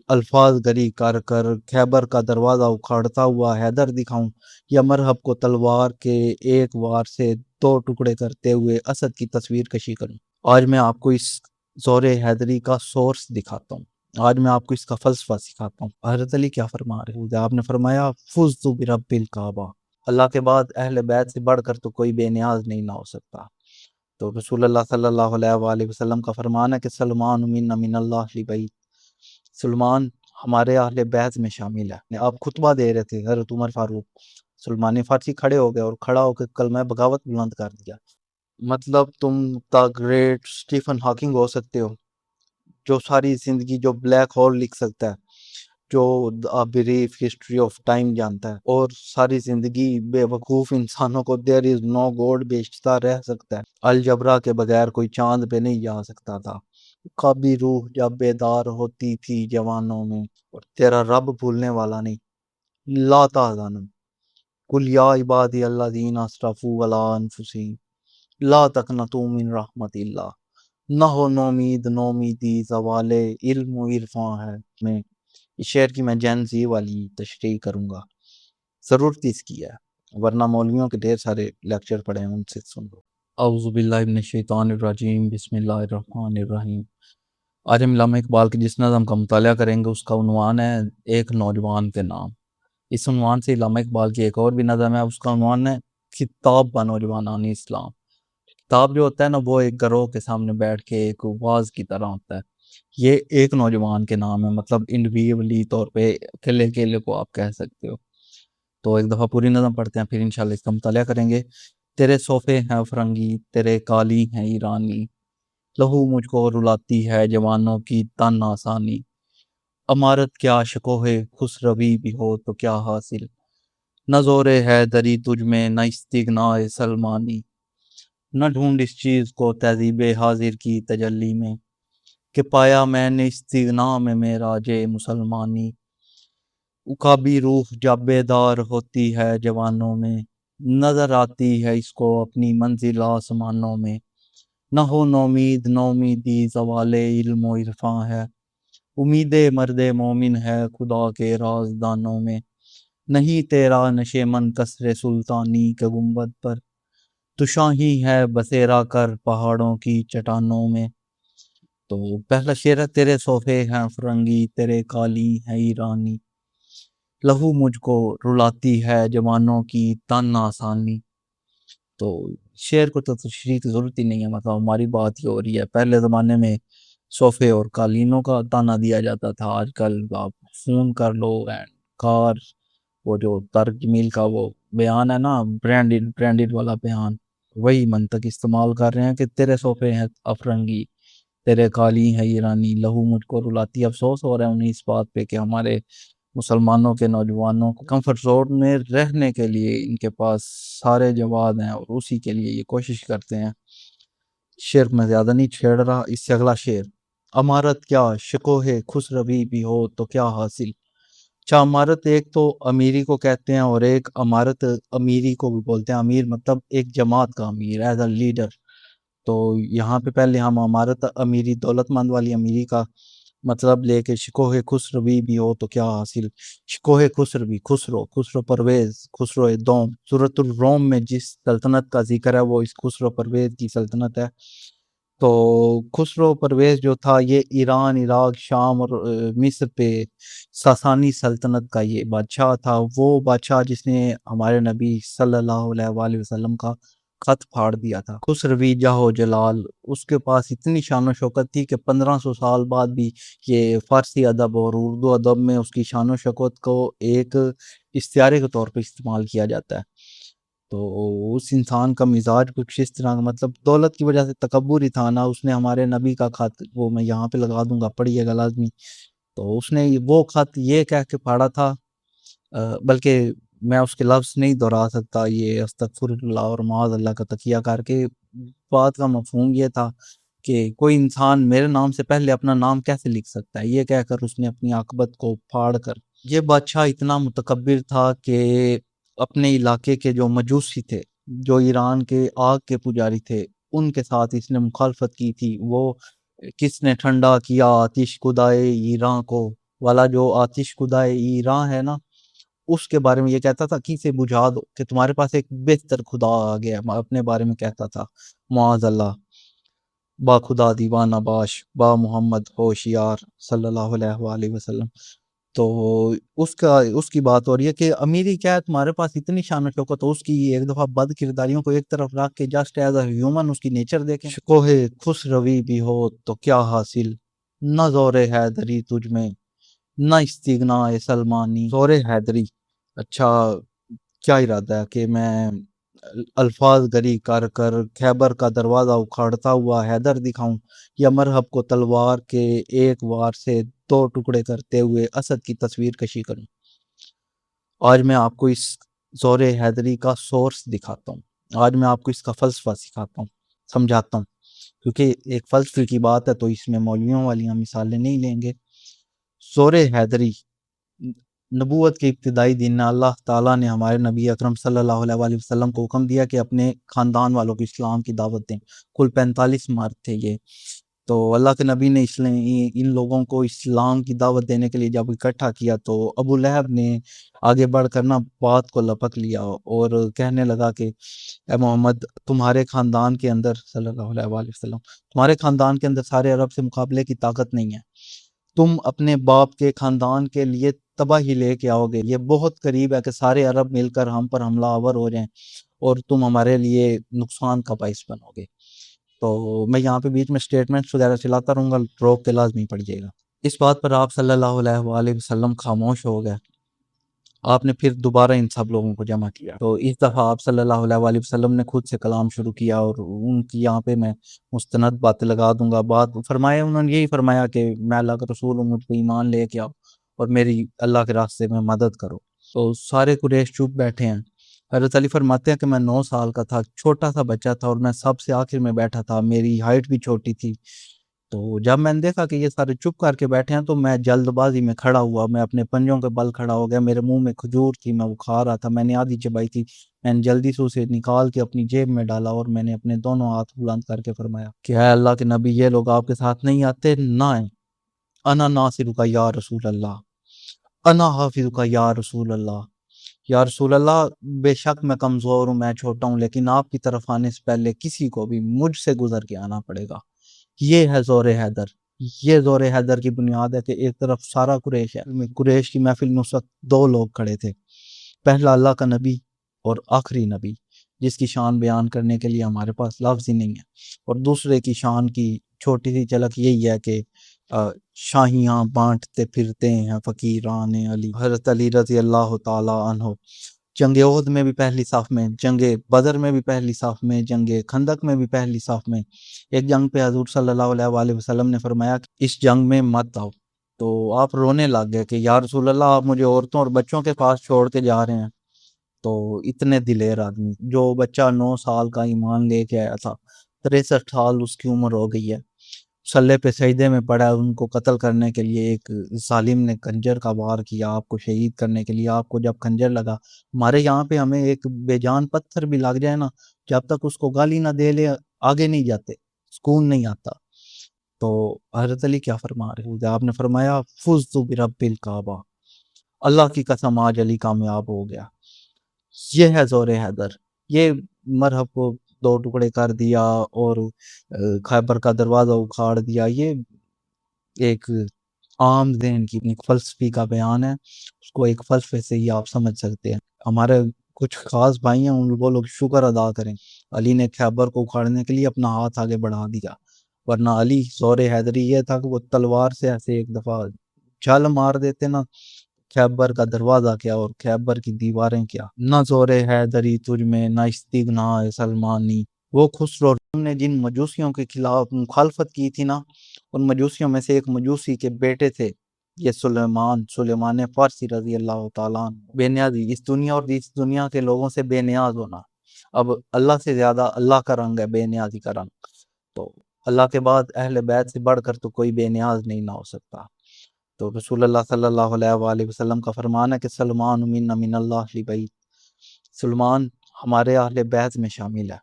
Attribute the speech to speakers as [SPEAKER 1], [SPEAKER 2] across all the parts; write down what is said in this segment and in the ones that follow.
[SPEAKER 1] الفاظ گری کر کر خیبر کا دروازہ اکھاڑتا ہوا حیدر دکھاؤں، یا مرحب کو تلوار کے ایک وار سے 2 ٹکڑے کرتے ہوئے اسد کی تصویر کشی کروں۔ آج میں آپ کو اس زور حیدری کا سورس دکھاتا ہوں، آج میں آپ کو اس کا فلسفہ سکھاتا ہوں۔ حضرت علی کیا فرما رہے ہیں؟ آپ نے فرمایا فزت برب الکعبہ، اللہ کے بعد اہل بیت سے بڑھ کر تو کوئی بے نیاز نہیں نہ ہو سکتا۔ تو رسول اللہ صلی اللہ علیہ وآلہ وسلم کا فرمان ہے کہ سلمان منا من اللہ لبیت، سلمان ہمارے اہل بیت میں شامل ہے۔ آپ خطبہ دے رہے تھے، حضرت عمر فاروق سلمان فارسی کھڑے ہو گئے اور کھڑا ہو کے کلمہ بغاوت بلند کر دیا۔ مطلب تم دا گریٹ سٹیفن ہاکنگ ہو سکتے ہو، جو ساری زندگی جو بلیک ہول لکھ سکتا ہے، جو بریف ہسٹری آف ٹائم جانتا ہے، اور ساری زندگی بے وقوف انسانوں کو دیر از نو گوڈ بیچتا رہ سکتا ہے۔ الجبرا کے بغیر کوئی چاند پہ نہیں جا سکتا تھا۔ کبھی روح جب بیدار ہوتی تھی جوانوں میں، اور تیرا رب بھولنے والا نہیں۔ لا تحزن قل یا عبادی الذین اسرفوا علی انفسہم لا تقنطوا من رحمت اللہ، نہ ہو نومیدی زوال علم و عرفاں ہے۔ میں اس شعر کی میں جین زی والی تشریح کروں گا، ضرورت اس کی ہے، ورنہ مولویوں کے ڈھیر سارے لیکچر پڑے ہیں، ان سے سن لو۔ اعوذ باللہ من الشیطان الرجیم، بسم اللہ الرحمن الرحیم۔ آج ہم علامہ اقبال کی جس نظم کا مطالعہ کریں گے اس کا عنوان ہے ایک نوجوان کے نام۔ اس عنوان سے علامہ اقبال کی ایک اور بھی نظم ہے، اس کا عنوان ہے خطاب با نوجوانان اسلام۔ خطاب جو ہوتا ہے نا، وہ ایک گروہ کے سامنے بیٹھ کے ایک واعظ کی طرح ہوتا ہے۔ یہ ایک نوجوان کے نام ہے، مطلب انڈیویجولی طور پہ اکیلے اکیلے کو آپ کہہ سکتے ہو۔ تو ایک دفعہ پوری نظم پڑھتے ہیں، پھر انشاءاللہ اس کا مطالعہ کریں گے۔ تیرے صوفے ہیں فرنگی، تیرے کالی ہیں ایرانی، لہو مجھ کو رلاتی ہے جوانوں کی تن آسانی، امارت کیا شکوہ خسروی بھی ہو تو کیا حاصل، نہ زور ہے دری تجھ میں نہ استغناء سلمانی، نہ ڈھونڈ اس چیز کو تہذیب حاضر کی تجلی میں، کہ پایا میں نے استغناء میں معراج مسلمانی، اکابی روح جب بیدار ہوتی ہے جوانوں میں، نظر آتی ہے اس کو اپنی منزل آسمانوں میں، نہ ہو نومیدی زوال علم و عرفاں ہے، امید مرد مومن ہے خدا کے رازدانوں میں، نہیں تیرا نشے من کسر سلطانی کے گنبد پر، تو شاہی ہے بسیرا کر پہاڑوں کی چٹانوں میں۔ تو پہلا شعر ہے تیرے صوفے ہیں فرنگی، تیرے کالی ہے ایرانی، لہو مجھ کو رلاتی ہے جوانوں کی تن آسانی۔ تو شعر کو تو تشریح کی ضرورت ہی نہیں ہے، مطلب ہماری بات ہی ہو رہی ہے۔ پہلے زمانے میں صوفے اور قالینوں کا تانا دیا جاتا تھا، آج کل آپ فون کر لو اینڈ کار، وہ جو طارق جمیل کا وہ بیان ہے نا، برانڈڈ والا بیان، وہی منطق استعمال کر رہے ہیں کہ تیرے صوفے ہیں افرنگی، تیرے کالی ہے ایرانی، لہو مجھ کو رلاتی۔ افسوس ہو رہا ہے انہیں اس بات پہ کہ ہمارے مسلمانوں کے نوجوانوں کو کمفرٹ زون میں رہنے کے لیے ان کے پاس سارے جواد ہیں، اور اسی کے لیے یہ کوشش کرتے ہیں۔ شعر میں زیادہ نہیں چھیڑ رہا، اس سے اگلا شعر، امارت کیا شکوہ خسروی بھی ہو تو کیا حاصل۔ اچھا، امارت ایک تو امیری کو کہتے ہیں، اور ایک امارت امیری کو بھی بولتے ہیں۔ امیر مطلب ایک جماعت کا امیر، ایز اے لیڈر۔ تو یہاں پہ پہلے ہم امارت امیری، دولت مند والی امیری کا مطلب لے کے شکوہ خسروی بھی ہو تو کیا حاصل۔ شکوہ خسروی، خسرو پرویز، خسرو دوم، سورۃ الروم میں جس سلطنت کا ذکر ہے وہ اس خسرو پرویز کی سلطنت ہے۔ تو خسرو پرویز جو تھا یہ ایران، عراق، شام اور مصر پہ ساسانی سلطنت کا یہ بادشاہ تھا، وہ بادشاہ جس نے ہمارے نبی صلی اللہ علیہ وآلہ وسلم کا خط پھاڑ دیا تھا۔ خسروی جاہ و جلال، اس کے پاس اتنی شان و شوکت تھی کہ 1500 سال بعد بھی یہ فارسی ادب اور اردو ادب میں اس کی شان و شوکت کو ایک استعارے کے طور پہ استعمال کیا جاتا ہے۔ تو اس انسان کا مزاج کچھ اس طرح کا، مطلب دولت کی وجہ سے تکبر ہی تھا نا، اس نے ہمارے نبی کا خط، وہ میں یہاں پہ لگا دوں گا، پڑھیے گا لازمی، تو اس نے وہ خط یہ کہہ کے پھاڑا تھا، بلکہ میں اس کے لفظ نہیں دہرا سکتا، یہ استغفر اللہ اور معاذ اللہ کا تقیہ کر کے، بات کا مفہوم یہ تھا کہ کوئی انسان میرے نام سے پہلے اپنا نام کیسے لکھ سکتا ہے، یہ کہہ کر اس نے اپنی عاقبت کو پھاڑ کر، یہ بادشاہ اتنا متکبر تھا کہ اپنے علاقے کے جو مجوسی تھے، جو ایران کے آگ کے پجاری تھے، ان کے ساتھ اس نے مخالفت کی تھی۔ وہ کس نے ٹھنڈا کیا آتش خدائے ایران کو، والا جو آتش خدائے ایران ہے نا، اس کے بارے میں یہ کہتا تھا کہ اسے بجھا دو، کہ تمہارے پاس ایک بہتر خدا آ گیا ہے، اپنے بارے میں کہتا تھا معاذ اللہ، با خدا دیوانہ باش، با محمد ہوشیار صلی اللہ علیہ وآلہ وسلم۔ تو اس کی بات ہو رہی ہے کہ امیری کیا ہے، تمہارے پاس اتنی شان و شوکت ہو، اس کی ایک دفعہ بد کرداریوں کو ایک طرف رکھ کے جسٹ ایز اے ہیومن اس کی نیچر دیکھیں۔ شکوہ خس روی بھی ہو تو کیا حاصل، نہ زور حیدری تجھ میں، نہ استغنا سلمانی۔ زور حیدری، اچھا کیا ارادہ ہے کہ میں الفاظ گری کر کر خیبر کا دروازہ اکھاڑتا ہوا حیدر دکھاؤں، یا مرحب کو تلوار کے ایک وار سے دو ٹکڑے کرتے ہوئے اسد کی تصویر کشی کروں۔ آج میں آپ کو اس زور حیدری کا سورس دکھاتا ہوں، آج میں آپ کو اس کا فلسفہ سکھاتا ہوں، سمجھاتا ہوں، کیونکہ ایک فلسفے کی بات ہے تو اس میں مولویوں والی ہم مثالیں نہیں لیں گے۔ زور حیدری نبوت کے ابتدائی دن اللہ تعالیٰ نے ہمارے نبی اکرم صلی اللہ علیہ وآلہ وسلم کو حکم دیا کہ اپنے خاندان والوں کو اسلام کی دعوت دیں۔ کل 45 مرد تھے یہ، تو اللہ کے نبی نے ان لوگوں کو اسلام کی دعوت دینے کے لیے جب اکٹھا کیا تو ابو لہب نے آگے بڑھ کر نا بات کو لپک لیا اور کہنے لگا کہ اے محمد، تمہارے خاندان کے اندر صلی اللہ علیہ وآلہ وسلم، تمہارے خاندان کے اندر سارے عرب سے مقابلے کی طاقت نہیں ہے، تم اپنے باپ کے خاندان کے لیے تباہی لے کے آؤ گے، یہ بہت قریب ہے کہ سارے عرب مل کر ہم پر حملہ آور ہو جائیں اور تم ہمارے لیے نقصان کا باعث بنو گے۔ تو میں یہاں پہ بیچ میں سٹیٹمنٹس وغیرہ چلاتا رہوں گا، روک کے لازمی پڑ جائے گا۔ اس بات پر آپ صلی اللہ علیہ وآلہ وسلم خاموش ہو گئے، آپ نے پھر دوبارہ ان سب لوگوں کو جمع کیا، تو اس دفعہ آپ صلی اللہ علیہ وآلہ وسلم نے خود سے کلام شروع کیا، اور ان کی یہاں پہ میں مستند باتیں لگا دوں گا۔ بات فرمایا، انہوں نے یہی فرمایا کہ میں اللہ کا رسول ہوں، مجھ پہ ایمان لے کے آؤ اور میری اللہ کے راستے میں مدد کرو۔ تو سارے قریش چپ بیٹھے ہیں۔ حضرت علی فرماتے ہیں کہ میں 9 سال کا تھا، چھوٹا سا بچہ تھا اور میں سب سے آخر میں بیٹھا تھا، میری ہائٹ بھی چھوٹی تھی۔ تو جب میں نے دیکھا کہ یہ سارے چپ کر کے بیٹھے ہیں تو میں جلد بازی میں کھڑا ہوا، میں اپنے پنجوں کے بل کھڑا ہو گیا، میرے منہ میں کھجور تھی، میں وہ کھا رہا تھا، میں نے آدھی چبائی تھی، میں نے جلدی سے اسے نکال کے اپنی جیب میں ڈالا اور میں نے اپنے دونوں ہاتھ بلند کر کے فرمایا کہ اے اللہ کے نبی، یہ لوگ آپ کے ساتھ نہیں آتے نہ آئیں، انا ناصرک یا رسول اللہ، انا حافظک یا رسول اللہ، یا رسول اللہ بے شک میں کمزور ہوں، میں چھوٹا ہوں، لیکن آپ کی طرف آنے سے پہلے کسی کو بھی مجھ سے گزر کے آنا پڑے گا۔ یہ ہے زور حیدر، یہ زور حیدر کی بنیاد ہے کہ ایک طرف سارا قریش ہے، قریش کی محفل میں اس وقت 2 لوگ کھڑے تھے، پہلا اللہ کا نبی اور آخری نبی جس کی شان بیان کرنے کے لیے ہمارے پاس لفظ ہی نہیں ہے، اور دوسرے کی شان کی چھوٹی سی جھلک یہی ہے کہ شاہیاں بانٹتے پھرتے ہیں فقیران علی۔ حضرت علی رضی اللہ تعالی عنہ جنگ احد میں بھی پہلی صف میں، جنگ بدر میں بھی پہلی صف میں، جنگ خندق میں بھی پہلی صف میں۔ ایک جنگ پہ حضور صلی اللہ علیہ وآلہ وسلم نے فرمایا کہ اس جنگ میں مت آؤ، تو آپ رونے لگ گئے کہ یا رسول اللہ، آپ مجھے عورتوں اور بچوں کے پاس چھوڑ کے جا رہے ہیں۔ تو اتنے دلیر آدمی، جو بچہ 9 سال کا ایمان لے کے آیا تھا، 63 سال اس کی عمر ہو گئی ہے، صلے پہ سجدے میں پڑا ہے، ان کو قتل کرنے کے لیے ایک ظالم نے خنجر کا وار کیا آپ کو شہید کرنے کے لیے۔ آپ کو جب خنجر لگا، ہمارے یہاں پہ ہمیں ایک بے جان پتھر بھی لگ جائے نا، جب تک اس کو گالی نہ دے لے آگے نہیں جاتے، سکون نہیں آتا۔ تو حضرت علی کیا فرما رہے تھے؟ آپ نے فرمایا فزت برب الکعبہ، اللہ کی قسم آج علی کامیاب ہو گیا۔ یہ ہے زور حیدر، یہ مرحب کو 2 ٹکڑے کر دیا اور خیبر کا دروازہ اکھاڑ دیا، یہ ایک عام ذہن کی ایک فلسفی کا بیان ہے، اس کو ایک فلسفے سے ہی آپ سمجھ سکتے ہیں۔ ہمارے کچھ خاص بھائی ہیں، وہ لوگ شکر ادا کریں، علی نے خیبر کو اکھاڑنے کے لیے اپنا ہاتھ آگے بڑھا دیا، ورنہ علی زور حیدری یہ تھا کہ وہ تلوار سے ایسے ایک دفعہ چھال مار دیتے نا، خیبر کا دروازہ کیا اور خیبر کی دیواریں کیا۔ نہ زور حیدری تجھ میں، نہ استغنا سلمانی۔ وہ خسرو نے جن مجوسیوں کے خلاف مخالفت کی تھی نا، ان مجوسیوں میں سے ایک مجوسی کے بیٹے تھے یہ سلیمان فارسی رضی اللہ تعالیٰ عنہ۔ بے نیازی، اس دنیا اور اس دنیا کے لوگوں سے بے نیاز ہونا، اب اللہ سے زیادہ اللہ کا رنگ ہے بے نیازی کا رنگ، تو اللہ کے بعد اہل بیت سے بڑھ کر تو کوئی بے نیاز نہیں نہ ہو سکتا۔ تو رسول اللہ صلی اللہ علیہ وآلہ وسلم کا فرمان ہے کہ سلمان من اللہ بعید، سلمان ہمارے اہل بیت میں شامل ہے۔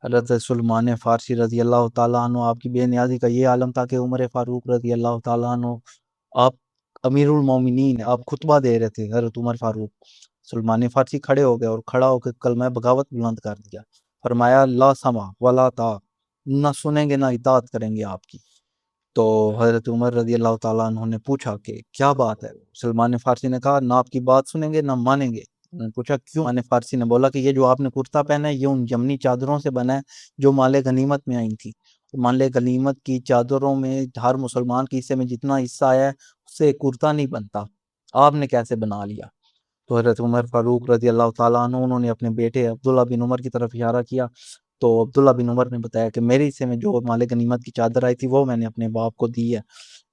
[SPEAKER 1] حضرت سلمان فارسی رضی اللہ تعالیٰ عنہ، آپ کی بے نیازی کا یہ عالم تھا کہ عمر فاروق رضی اللہ تعالیٰ عنہ آپ امیر المومنین آپ خطبہ دے رہے تھے، حضرت عمر فاروق، سلمان فارسی کھڑے ہو گئے اور کھڑا ہو کے کلمہ بغاوت بلند کر دیا، فرمایا لا سما ولا طاع، نہ سنیں گے نہ اطاعت کریں گے آپ کی۔ تو حضرت عمر رضی اللہ تعالیٰ عنہ نے پوچھا کہ کیا بات ہے؟ سلمان فارسی نے کہا نہ آپ کی بات سنیں گے نہ مانیں گے۔ انہوں نے پوچھا کیوں؟ سلمان فارسی نے بولا کہ یہ جو آپ نے کرتا پہنا ہے یہ ان یمنی چادروں سے بنا ہے جو مال غنیمت میں آئی تھی، مال غنیمت کی چادروں میں ہر مسلمان کے حصے میں جتنا حصہ آیا ہے اس سے کرتا نہیں بنتا، آپ نے کیسے بنا لیا؟ تو حضرت عمر فاروق رضی اللہ تعالیٰ عنہ انہوں نے اپنے بیٹے عبداللہ بن عمر کی طرف اشارہ کیا، تو عبداللہ بن عمر نے بتایا کہ میرے حصے میں جو مال غنیمت کی چادر آئی تھی وہ میں نے اپنے باپ کو دی ہے،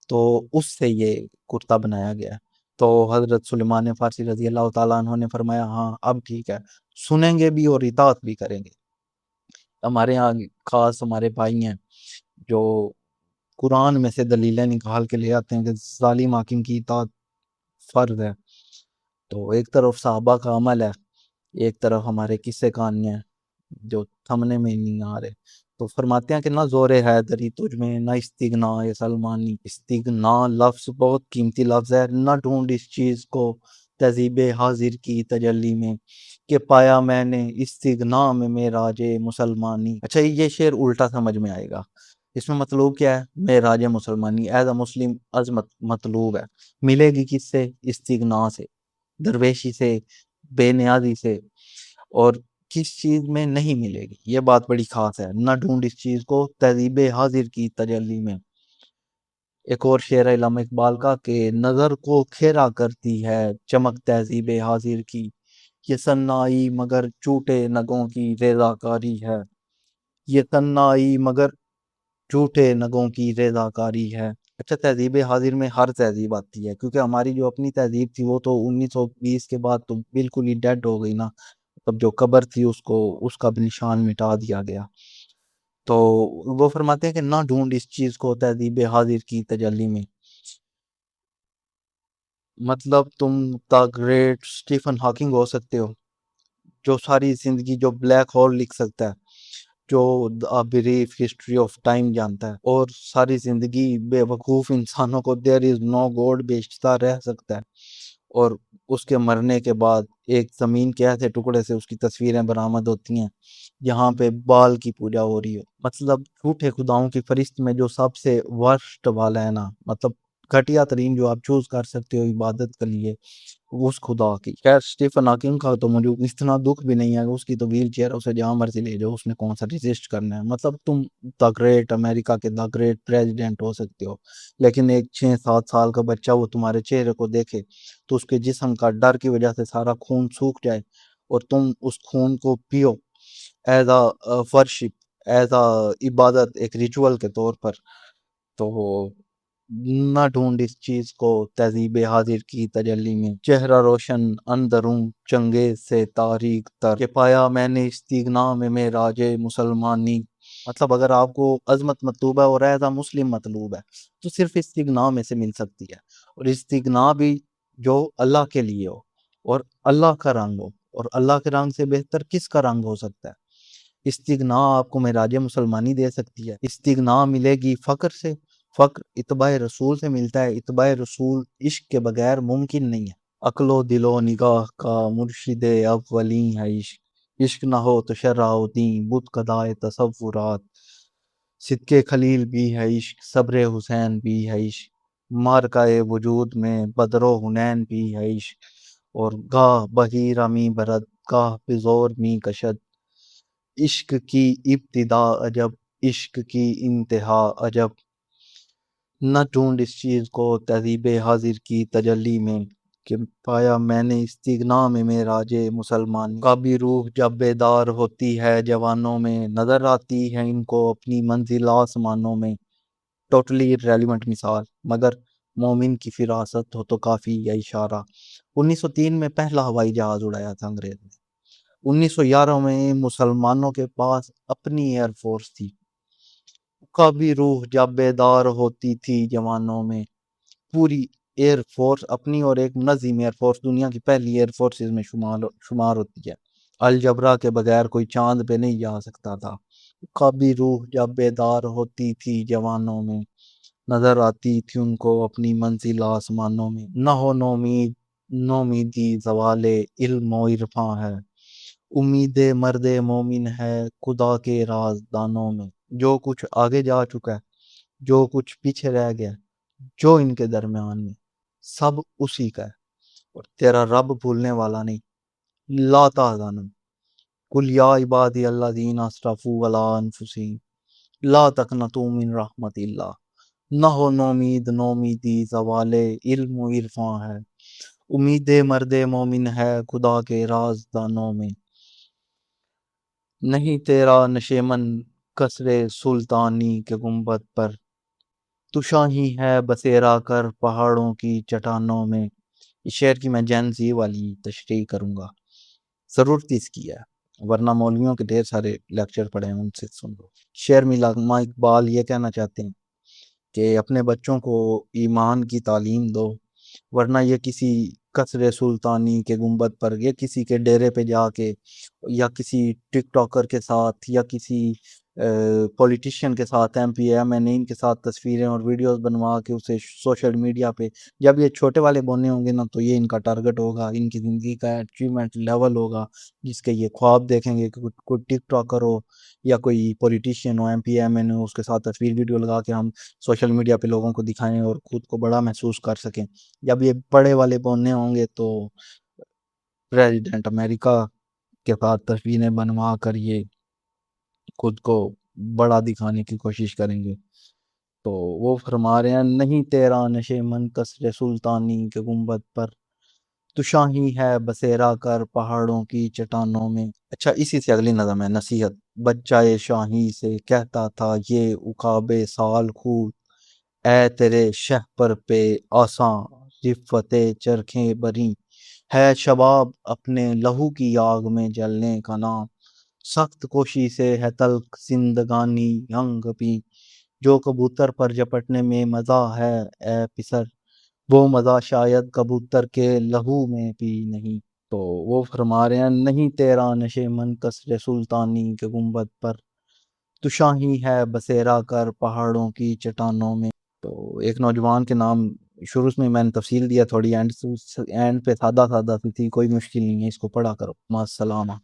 [SPEAKER 1] تو اس سے یہ کرتا بنایا گیا ہے۔ تو حضرت سلیمان فارسی رضی اللہ تعالیٰ عنہ نے فرمایا ہاں اب ٹھیک ہے، سنیں گے بھی اور اطاعت بھی کریں گے۔ ہمارے ہاں خاص ہمارے بھائی ہیں جو قرآن میں سے دلیلیں نکال کے لے آتے ہیں کہ ظالم حاکم کی اطاعت فرض ہے، تو ایک طرف صحابہ کا عمل ہے، ایک طرف ہمارے قصے کہانیاں ہیں جو تھمنے میں نہیں آ رہے۔ تو فرماتے ہیں کہ نہ زور حیدری تجھ میں نہ استغنا سلمانی، استغنا لفظ بہت قیمتی لفظ ہے، نہ ڈھونڈ اس چیز کو تہذیب حاضر کی تجلی میں کہ پایا میں نے استغنا میں معراج مسلمانی۔ اچھا یہ شعر الٹا سمجھ میں آئے گا، اس میں مطلوب کیا ہے؟ معراج مسلمانی ایز اے مسلم عظمت مطلوب ہے، ملے گی کس سے؟ استغنا سے، درویشی سے، بے نیازی سے، اور کس چیز میں نہیں ملے گی؟ یہ بات بڑی خاص ہے، نہ ڈھونڈ اس چیز کو تہذیب حاضر کی تجلی میں۔ ایک اور شعر ہے علامہ اقبال کا کہ نظر کو کھیرا کرتی ہے چمک تہذیب حاضر کی، یہ سنائی مگر جھوٹے نگوں کی رضا کاری ہے، یہ سنائی مگر جھوٹے نگوں کی رضا کاری ہے۔ اچھا تہذیب حاضر میں ہر تہذیب آتی ہے کیونکہ ہماری جو اپنی تہذیب تھی وہ تو 1920 کے بعد تو بالکل ہی ڈیڈ ہو گئی نا، تب جو قبر تھی اس کا بھی نشان مٹا دیا گیا۔ تو وہ فرماتے ہیں کہ نہ ڈھونڈ اس چیز کو تہذیب حاضر کی تجلی میں، مطلب تم دا گریٹ سٹیفن ہاکنگ ہو سکتے ہو جو ساری زندگی جو بلیک ہول لکھ سکتا ہے، جو بریف ہسٹری آف ٹائم جانتا ہے اور ساری زندگی بے وقوف انسانوں کو دیر از نو گوڈ بیچتا رہ سکتا ہے، اور اس کے مرنے کے بعد ایک زمین کے ایسے ٹکڑے سے اس کی تصویریں برآمد ہوتی ہیں جہاں پہ بال کی پوجا ہو رہی ہو۔ مطلب جھوٹے خداؤں کی فہرست میں جو سب سے ورسٹ والا ہے نا، مطلب گھٹیا ترین جو آپ چوز کر سکتے ہو عبادت کے لیے اس خدا کی۔ خیر اسٹیفن ہاکنگ کا تو مجھے اتنا دکھ بھی نہیں ہے، اس کی تو ویل چیئر اسے جہاں مرضی لے جاؤ، اس نے کون سا ریزسٹ کرنا ہے۔ مطلب تم دا گریٹ امریکہ کے دا گریٹ پریزیڈنٹ ہو سکتے ہو، لیکن ایک 6-7 سال کا بچہ وہ تمہارے چہرے کو دیکھے تو اس کے جسم کا ڈر کی وجہ سے سارا خون سوکھ جائے اور تم اس خون کو پیو as a worship, as a عبادت، ایک ریچول کے طور پر، تو نہ ڈھونڈ اس چیز کو تہذیب حاضر کی تجلی میں، چہرہ روشن اندروں چنگے سے تاریک تر کہ پایا میں نے استغنا میں معراج مسلمانی۔ مطلب اگر آپ کو عظمت مطلوب ہے اور ایز مسلم مطلوب ہے تو صرف استغنا میں سے مل سکتی ہے، اور استغنا بھی جو اللہ کے لیے ہو اور اللہ کا رنگ ہو، اور اللہ کے رنگ سے بہتر کس کا رنگ ہو سکتا ہے؟ استغنا آپ کو معراج مسلمانی دے سکتی ہے۔ استغنا ملے گی فقر سے، فقر اتباع رسول سے ملتا ہے، اتباع رسول عشق کے بغیر ممکن نہیں ہے۔ عقل و دل و نگاہ کا مرشد اولین ہے عشق، عشق نہ ہو تو شرع و دین بت قضائے تصورات، صدق خلیل بھی ہے عشق، صبر حسین بھی ہے عشق، مارکہ وجود میں بدر و حنین بھی ہے عشق، اور گاہ بحیرہ می برد گاہ بزور می کشد، عشق کی ابتدا عجب عشق کی انتہا عجب، نہ ڈھونڈ اس چیز کو تہذیب حاضر کی تجلی میں کہ پایا میں نے استغنا میں معراج مسلمان کا بھی روح جب بیدار ہوتی ہے جوانوں میں نظر آتی ہے ان کو اپنی منزل آسمانوں میں۔ ٹوٹلی ریلیونٹ مثال، مگر مومن کی فراست ہو تو کافی یہ اشارہ۔ 1903 میں پہلا ہوائی جہاز اڑایا تھا انگریز نے، 1911 میں مسلمانوں کے پاس اپنی ایئر فورس تھی، کا بھی روح جب بیدار ہوتی تھی جوانوں میں۔ پوری ایئر فورس اپنی اور ایک منظم ایئر فورس، دنیا کی پہلی ایئر فورسز میں شمار ہوتی ہے۔ الجبرا کے بغیر کوئی چاند پہ نہیں جا سکتا تھا۔ کا بھی روح جب بیدار ہوتی تھی جوانوں میں، نظر آتی تھی ان کو اپنی منزل آسمانوں میں، نہ ہو نومیدی زوال علم و عرفاں ہے، امید مرد مومن ہے خدا کے رازدانوں میں۔ جو کچھ آگے جا چکا ہے، جو کچھ پیچھے رہ گیا، جو ان کے درمیان میں، سب اسی کا ہے، اور تیرا رب بھولنے والا نہیں۔ لا تحزن قل یا عبادی الذین اسرفوا علی انفسہم لا تقنطوا من رحمت اللہ، نہ ہو نومیدی زوال علم و عرفاں ہے، امید مرد مومن ہے خدا کے رازدانوں میں۔ نہیں تیرا نشیمن قصر سلطانی کے گنبد پر، تو شاہی ہے بسیرا کر پہاڑوں کی چٹانوں میں۔ اس شعر کی میں جین زی والی تشریح کروں گا، ضرورت اس کی ہے، ورنہ مولویوں کے ڈھیر سارے لیکچر پڑے ہیں، ان سے سن لو۔ شعر میں علامہ اقبال یہ کہنا چاہتے ہیں کہ اپنے بچوں کو ایمان کی تعلیم دو، ورنہ یہ کسی قصر سلطانی کے گنبد پر، یا کسی کے ڈیرے پہ جا کے، یا کسی ٹک ٹاکر کے ساتھ، یا کسی پولیٹیشین کے ساتھ، ایم پی ایم این ان کے ساتھ تصویریں اور ویڈیوز بنوا کے اسے سوشل میڈیا پہ، جب یہ چھوٹے والے بونے ہوں گے نا، تو یہ ان کا ٹارگٹ ہوگا، ان کی زندگی کا اچیومنٹ لیول ہوگا، جس کے یہ خواب دیکھیں گے کہ کوئی ٹک ٹاکر ہو یا کوئی پولیٹیشین ہو، ایم پی ایم این ہو، اس کے ساتھ تصویر ویڈیو لگا کے ہم سوشل میڈیا پہ لوگوں کو دکھائیں اور خود کو بڑا محسوس کر سکیں۔ جب یہ بڑے والے بونے ہوں گے تو پریزیڈنٹ امریکہ کے ساتھ تصویریں بنوا کر یہ خود کو بڑا دکھانے کی کوشش کریں گے۔ تو وہ فرما رہے ہیں، نہیں تیرا نشیمن قصر سلطانی کے گنبد پر، تو شاہی ہے بسیرا کر پہاڑوں کی چٹانوں میں۔ اچھا، اسی سے اگلی نظم ہے، نصیحت۔ بچہ شاہی سے کہتا تھا یہ عقاب سال خود، اے تیرے شہپر پہ آساں رفت چرخیں بری، ہے شباب اپنے لہو کی آگ میں جلنے کا نام، سخت کوشی سے ہے تلخ زندگانی ہنگ پی، جو کبوتر پر جپٹنے میں مزہ ہے اے پسر، وہ مزہ شاید کبوتر کے لہو میں بھی نہیں۔ تو وہ فرما رہے ہیں، نہیں تیرا نشیمن قصر سلطانی کے گنبد پر، تو شاہی ہے بسیرا کر پہاڑوں کی چٹانوں میں۔ تو ایک نوجوان کے نام شروع میں نے تفصیل دیا تھوڑی، اینڈ پہ سادہ سادہ سی تھی، کوئی مشکل نہیں ہے، اس کو پڑھا کرو۔ مع السلامہ۔